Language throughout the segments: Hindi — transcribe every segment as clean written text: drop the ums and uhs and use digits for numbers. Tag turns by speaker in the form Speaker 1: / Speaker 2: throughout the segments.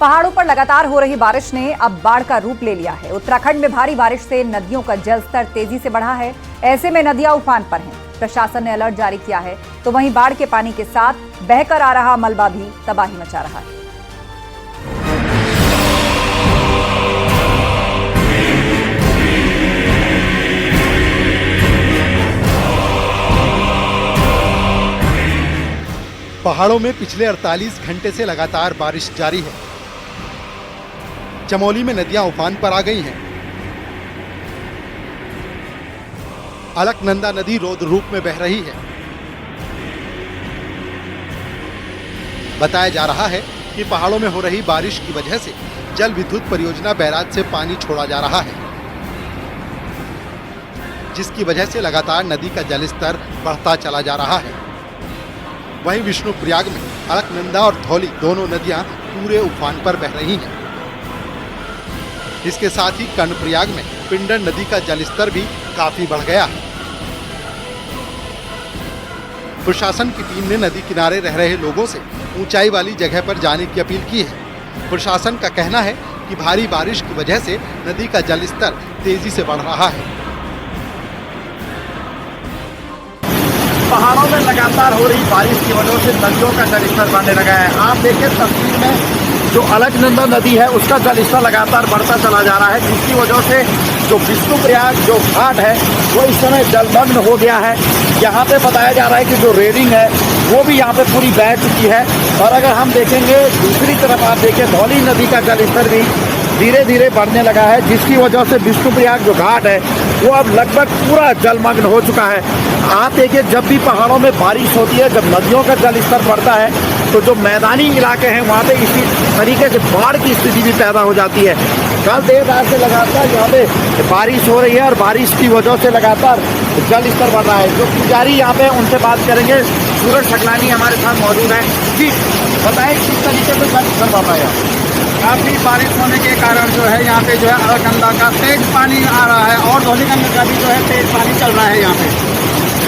Speaker 1: पहाड़ों पर लगातार हो रही बारिश ने अब बाढ़ का रूप ले लिया है। उत्तराखंड में भारी बारिश से नदियों का जलस्तर तेजी से बढ़ा है। ऐसे में नदियां उफान पर हैं। प्रशासन ने अलर्ट जारी किया है, तो वहीं बाढ़ के पानी के साथ बहकर आ रहा मलबा भी तबाही मचा रहा है।
Speaker 2: पहाड़ों में पिछले 48 घंटे से लगातार बारिश जारी है। चमोली में नदियां उफान पर आ गई हैं। अलकनंदा नदी रौद्र रूप में बह रही है। बताया जा रहा है कि पहाड़ों में हो रही बारिश की वजह से जल विद्युत परियोजना बैराज से पानी छोड़ा जा रहा है, जिसकी वजह से लगातार नदी का जलस्तर बढ़ता चला जा रहा है। वहीं विष्णुप्रयाग में अलकनंदा और धौली दोनों नदियां पूरे उफान पर बह रही हैं। इसके साथ ही कर्णप्रयाग में पिंडर नदी का जलस्तर भी काफी बढ़ गया है। प्रशासन की टीम ने नदी किनारे रह रहे लोगों से ऊंचाई वाली जगह पर जाने की अपील की है। प्रशासन का कहना है कि भारी बारिश की वजह से नदी का जलस्तर तेजी से बढ़ रहा है।
Speaker 3: पहाड़ों में लगातार हो रही बारिश की वजह से नदियों का जलस्तर बढ़ने लगा है। आप देखिए तस्वीर में जो अलकनंदा नदी है उसका जलस्तर लगातार बढ़ता चला जा रहा है, जिसकी वजह से जो विष्णुप्रयाग जो घाट है वो इस समय जलमग्न हो गया है। यहाँ पे बताया जा रहा है कि जो रेलिंग है वो भी यहाँ पे पूरी बह चुकी है। और अगर हम देखेंगे दूसरी तरफ, आप देखिए धौली नदी का जलस्तर भी धीरे धीरे बढ़ने लगा है, जिसकी वजह से विष्णुप्रयाग जो घाट है वो अब लगभग पूरा जलमग्न हो चुका है। आप देखिए जब भी पहाड़ों में बारिश होती है, जब नदियों का जलस्तर बढ़ता है, तो जो मैदानी इलाके हैं वहाँ पे इसी तरीके से बाढ़ की स्थिति भी पैदा हो जाती है। कल देर रात से लगातार यहाँ पे बारिश हो रही है और बारिश की वजह से लगातार जलस्तर बढ़ रहा है। जो पुजारी यहाँ पे उनसे बात करेंगे, सूरज सकलानी हमारे साथ मौजूद है। जी बताएं किस तरीके से जलस्तर बढ़ रहा है?
Speaker 4: काफ़ी बारिश होने के कारण जो है यहाँ पे जो है अलकनंदा का तेज पानी आ रहा है और धौलीगंज का भी जो है तेज पानी चल रहा है यहाँ पे।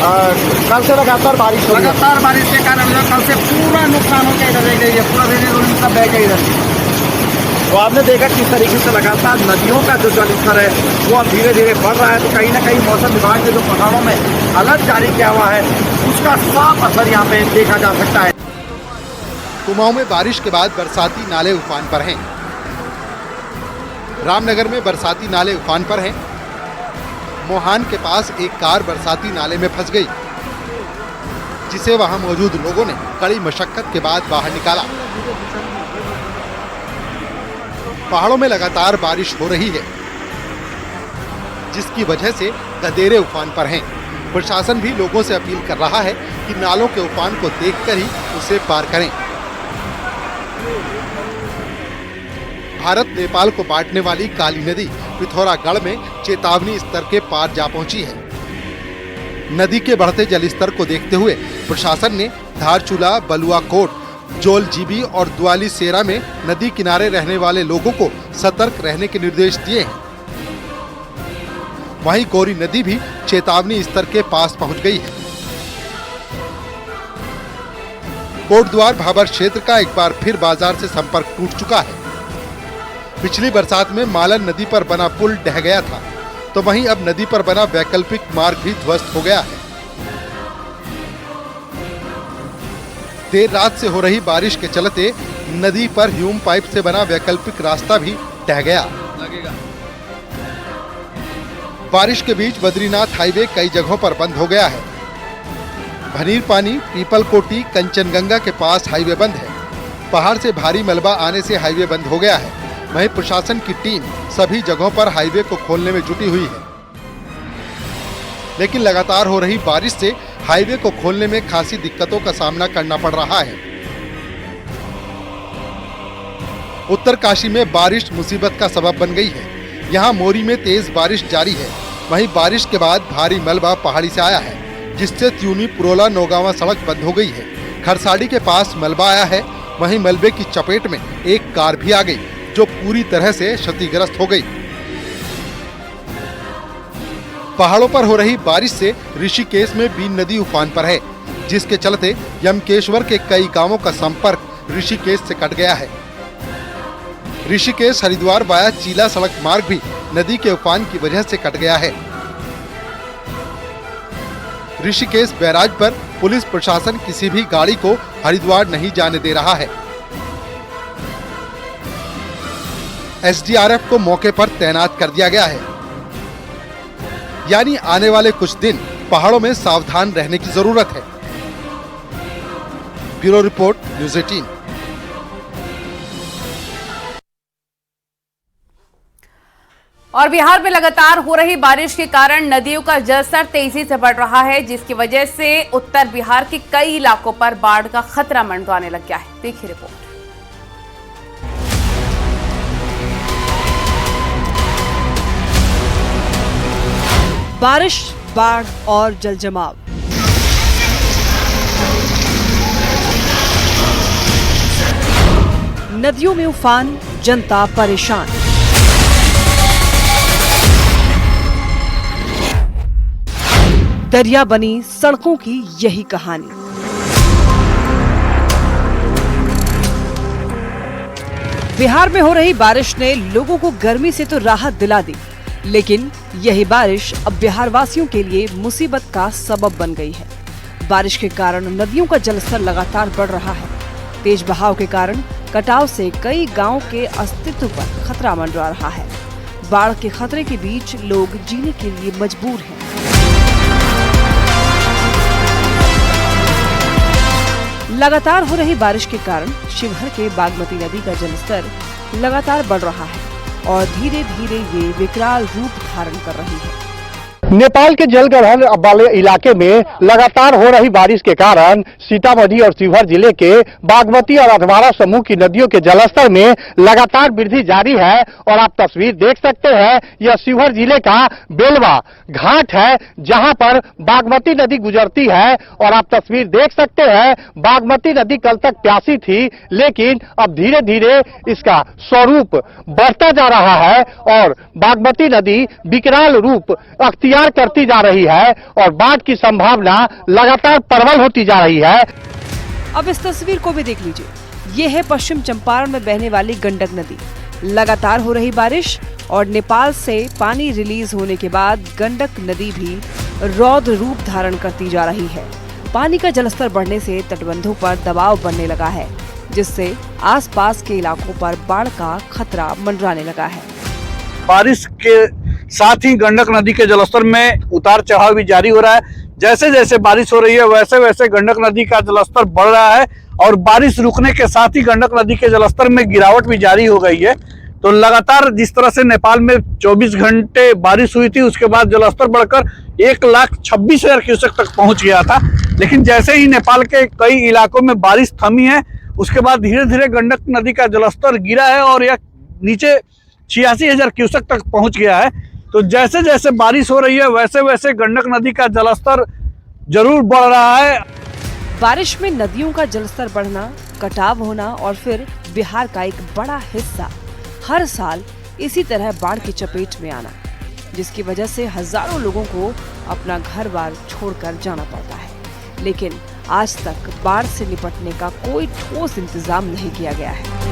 Speaker 3: कल से लगातार बारिश हो रही है।
Speaker 4: लगातार बारिश के कारण जो कल से पूरा नुकसान होकर इधर रह गई है, पूरा रेली सब बह गई इधर।
Speaker 3: तो आपने देखा किस तरीके से लगातार नदियों का जो जलस्तर है वो अब धीरे धीरे बढ़ रहा है। तो कहीं ना कहीं मौसम विभाग ने जो पहाड़ों में अलर्ट जारी किया हुआ है उसका साफ असर यहाँ पे देखा जा सकता है।
Speaker 2: कुमाऊं में बारिश के बाद बरसाती नाले उफान पर हैं। रामनगर में बरसाती नाले उफान पर हैं। मोहान के पास एक कार बरसाती नाले में फंस गई, जिसे वहां मौजूद लोगों ने कड़ी मशक्कत के बाद बाहर निकाला। पहाड़ों में लगातार बारिश हो रही है, जिसकी वजह से गदेरे उफान पर हैं। प्रशासन भी लोगों से अपील कर रहा है कि नालों के उफान को देखकर ही उसे पार करें। भारत नेपाल को बांटने वाली काली नदी पिथौरागढ़ में चेतावनी स्तर के पार जा पहुंची है। नदी के बढ़ते जलस्तर को देखते हुए प्रशासन ने धारचूला, बलुआकोट, जोलजीबी और दुआली सेरा में नदी किनारे रहने वाले लोगों को सतर्क रहने के निर्देश दिए हैं। वहीं गौरी नदी भी चेतावनी स्तर के पास पहुंच गई है। कोटद्वार भाबर क्षेत्र का एक बार फिर बाजार से संपर्क टूट चुका है। पिछली बरसात में मालन नदी पर बना पुल ढह गया था, तो वहीं अब नदी पर बना वैकल्पिक मार्ग भी ध्वस्त हो गया है। देर रात से हो रही बारिश के चलते नदी पर ह्यूम पाइप से बना वैकल्पिक रास्ता भी ढह गया। बारिश के बीच बद्रीनाथ हाईवे कई जगहों पर बंद हो गया है। भनीरपानी, पीपलकोटी, कंचनगंगा के पास हाईवे बंद है। पहाड़ से भारी मलबा आने से हाईवे बंद हो गया है। वहीं प्रशासन की टीम सभी जगहों पर हाईवे को खोलने में जुटी हुई है, लेकिन लगातार हो रही बारिश से हाईवे को खोलने में खासी दिक्कतों का सामना करना पड़ रहा है। उत्तरकाशी में बारिश मुसीबत का सबब बन गई है। यहाँ मोरी में तेज बारिश जारी है। वहीं बारिश के बाद भारी मलबा पहाड़ी से आया है, जिससे त्यूनी पुरोला नौगावा सड़क बंद हो गई है। खरसाड़ी के पास मलबा आया है। वहीं मलबे की चपेट में एक कार भी आ गई, जो पूरी तरह से क्षतिग्रस्त हो गई। पहाड़ों पर हो रही बारिश से ऋषिकेश में बीन नदी उफान पर है, जिसके चलते यमकेश्वर के कई गांवों का संपर्क ऋषिकेश से कट गया है। ऋषिकेश हरिद्वार वाया चीला सड़क मार्ग भी नदी के उफान की वजह से कट गया है। ऋषिकेश बैराज पर पुलिस प्रशासन किसी भी गाड़ी को हरिद्वार नहीं जाने दे रहा है। एसडीआरएफ को मौके पर तैनात कर दिया गया है। यानी आने वाले कुछ दिन पहाड़ों में सावधान रहने की जरूरत है। Bureau report, news 18।
Speaker 5: और बिहार में लगातार हो रही बारिश के कारण नदियों का जलस्तर तेजी से बढ़ रहा है, जिसकी वजह से उत्तर बिहार के कई इलाकों पर बाढ़ का खतरा मंडराने लग गया है। देखिए रिपोर्ट।
Speaker 6: बारिश, बाढ़ और जलजमाव। नदियों में उफान, जनता परेशान। दरिया बनी सड़कों की यही कहानी। बिहार में हो रही बारिश ने लोगों को गर्मी से तो राहत दिला दी, लेकिन यही बारिश अब बिहार वासियों के लिए मुसीबत का सबब बन गई है। बारिश के कारण नदियों का जलस्तर लगातार बढ़ रहा है। तेज बहाव के कारण कटाव से कई गांवों के अस्तित्व पर खतरा मंडरा रहा है। बाढ़ के खतरे के बीच लोग जीने के लिए मजबूर हैं। लगातार हो रही बारिश के कारण शिवहर के बागमती नदी का जलस्तर लगातार बढ़ रहा है और धीरे धीरे ये विकराल रूप धारण कर रही है।
Speaker 3: नेपाल के जलग्रहण वाले इलाके में लगातार हो रही बारिश के कारण सीतामढ़ी और शिवहर जिले के बागमती और अधवारा समूह की नदियों के जलस्तर में लगातार वृद्धि जारी है। और आप तस्वीर देख सकते हैं, यह शिवहर जिले का बेलवा घाट है जहां पर बागमती नदी गुजरती है। और आप तस्वीर देख सकते हैं, बागमती नदी कल तक प्यासी थी, लेकिन अब धीरे धीरे इसका स्वरूप बढ़ता जा रहा है और बागमती नदी विकराल रूप अख्तियार करती जा रही है और बाढ़ की संभावना लगातार प्रबल होती जा रही है।
Speaker 6: अब इस तस्वीर को भी देख लीजिए। ये है पश्चिम चंपारण में बहने वाली गंडक नदी। लगातार हो रही बारिश और नेपाल से पानी रिलीज होने के बाद गंडक नदी भी रौद्र रूप धारण करती जा रही है। पानी का जलस्तर बढ़ने से तटबंधों पर दबाव बनने लगा है, जिससे आसपास के इलाकों पर बाढ़ का खतरा मंडराने लगा है।
Speaker 4: बारिश के साथ ही गंडक नदी के जलस्तर में उतार चढ़ाव भी जारी हो रहा है। जैसे जैसे बारिश हो रही है वैसे वैसे गंडक नदी का जलस्तर बढ़ रहा है और बारिश रुकने के साथ ही गंडक नदी के जलस्तर में गिरावट भी जारी हो गई है। तो लगातार जिस तरह से नेपाल में 24 घंटे बारिश हुई थी, उसके बाद जलस्तर बढ़कर 1,26,000 क्यूसेक तक पहुंच गया था। लेकिन जैसे ही नेपाल के कई इलाकों में बारिश थमी है, उसके बाद धीरे धीरे गंडक नदी का जलस्तर गिरा है और यह नीचे 86,000 क्यूसेक तक पहुंच गया है। तो जैसे जैसे बारिश हो रही है वैसे वैसे गंडक नदी का जलस्तर जरूर बढ़ रहा है।
Speaker 6: बारिश में नदियों का जलस्तर बढ़ना, कटाव होना और फिर बिहार का एक बड़ा हिस्सा हर साल इसी तरह बाढ़ की चपेट में आना, जिसकी वजह से हजारों लोगों को अपना घर-बार छोड़कर जाना पड़ता है। लेकिन आज तक बाढ़ से निपटने का कोई ठोस इंतजाम नहीं किया गया है।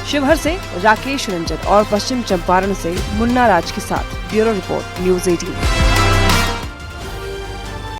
Speaker 6: शिवहर से राकेश रंजन और पश्चिम चंपारण से मुन्ना राज के साथ ब्यूरो रिपोर्ट, न्यूज़ 18।